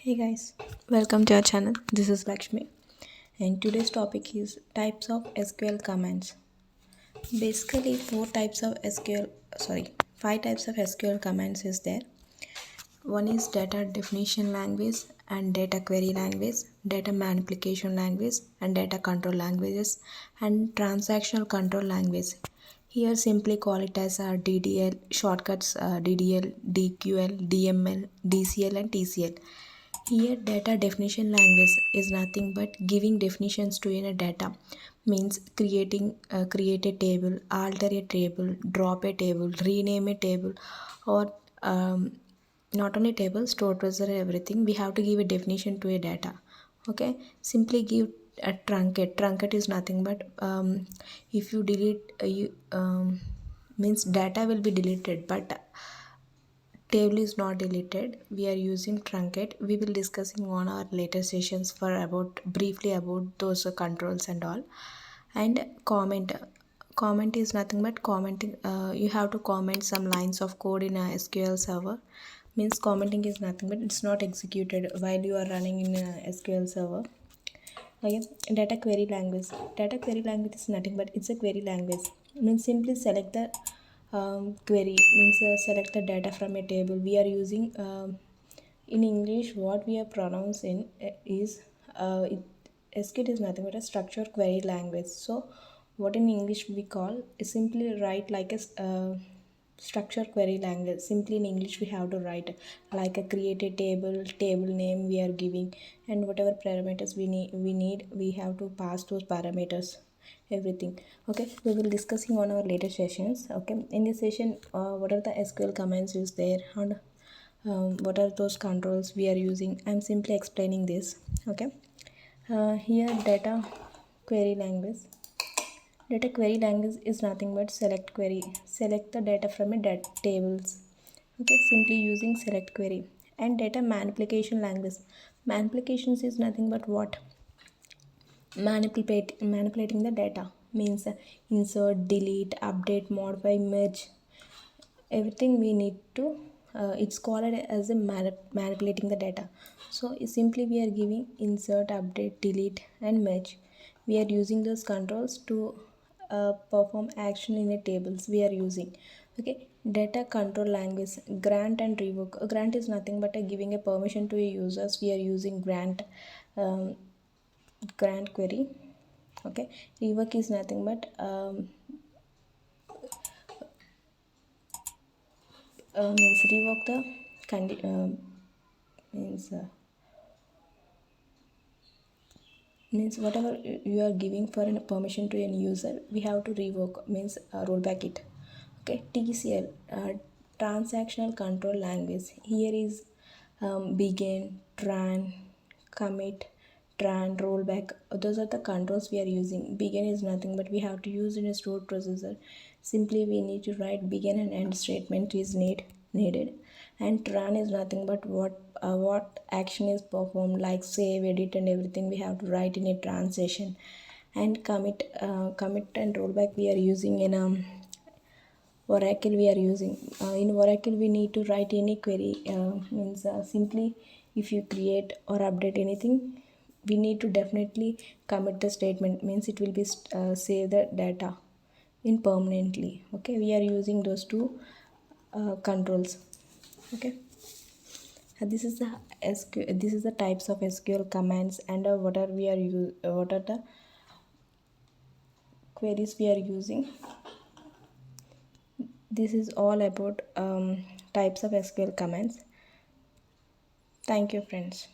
Hey guys, welcome to our channel. This is Lakshmi, and today's topic is types of SQL commands. Basically, five types of SQL commands is there. One is data definition language and data query language, data manipulation language, and data control languages, and transactional control language. Here, simply call it as DDL shortcuts: DDL, DQL, DML, DCL, and TCL. Here, data definition language is nothing but giving definitions to a data. Means create a table, alter a table, drop a table, rename a table, or not only table, store procedure, everything. We have to give a definition to a data. Okay, simply give a truncate is nothing but if you delete you means data will be deleted, but table is not deleted. We are using truncate. We will discussing on our later sessions for about briefly about those controls and all. And comment is nothing but commenting. You have to comment some lines of code in a SQL server. Means commenting is nothing but it's not executed while you are running in a SQL server. Okay, data query language. Data query language is nothing but it's a query language. Means simply select the query. Means select the data from a table. We are using in English what we are pronouncing is SQL is nothing but a structured query language. So what in English we call is simply write like a structure query language. Simply in English we have to write like a create a table name we are giving, and whatever parameters we need we have to pass those parameters, everything. Okay, we will discussing on our later sessions. Okay, in this session what are the SQL commands used there, and what are those controls we are using. I'm simply explaining this. Okay, here query language data query language is nothing but select query. Select the data from a tables. Okay, simply using select query. And data manipulations is nothing but what manipulating the data. Means insert, delete, update, modify, merge, everything we need to it's called as a manipulating the data. So simply we are giving insert, update, delete, and merge. We are using those controls to perform action in a tables we are using. Okay, data control language, grant and revoke. A grant is nothing but giving a permission to a users. We are using grant query. Okay, revoke is nothing but means revoke the means means whatever you are giving for a permission to any user, we have to revoke, means roll back it. Okay, TCL, transactional control language. Here is begin, tran, commit, tran, rollback. Those are the controls we are using. Begin is nothing but we have to use in a stored procedure. Simply we need to write begin and end statement is needed. And tran is nothing but what action is performed, like save, edit, and everything we have to write in a transition. And commit and rollback we are using in Oracle. We are using in Oracle we need to write any query. Means simply if you create or update anything, we need to definitely commit the statement. Means it will be save the data in permanently. Okay, we are using those two controls. Okay, this is the this is the types of SQL commands, and what are the queries we are using. This is all about types of SQL commands. Thank you, friends.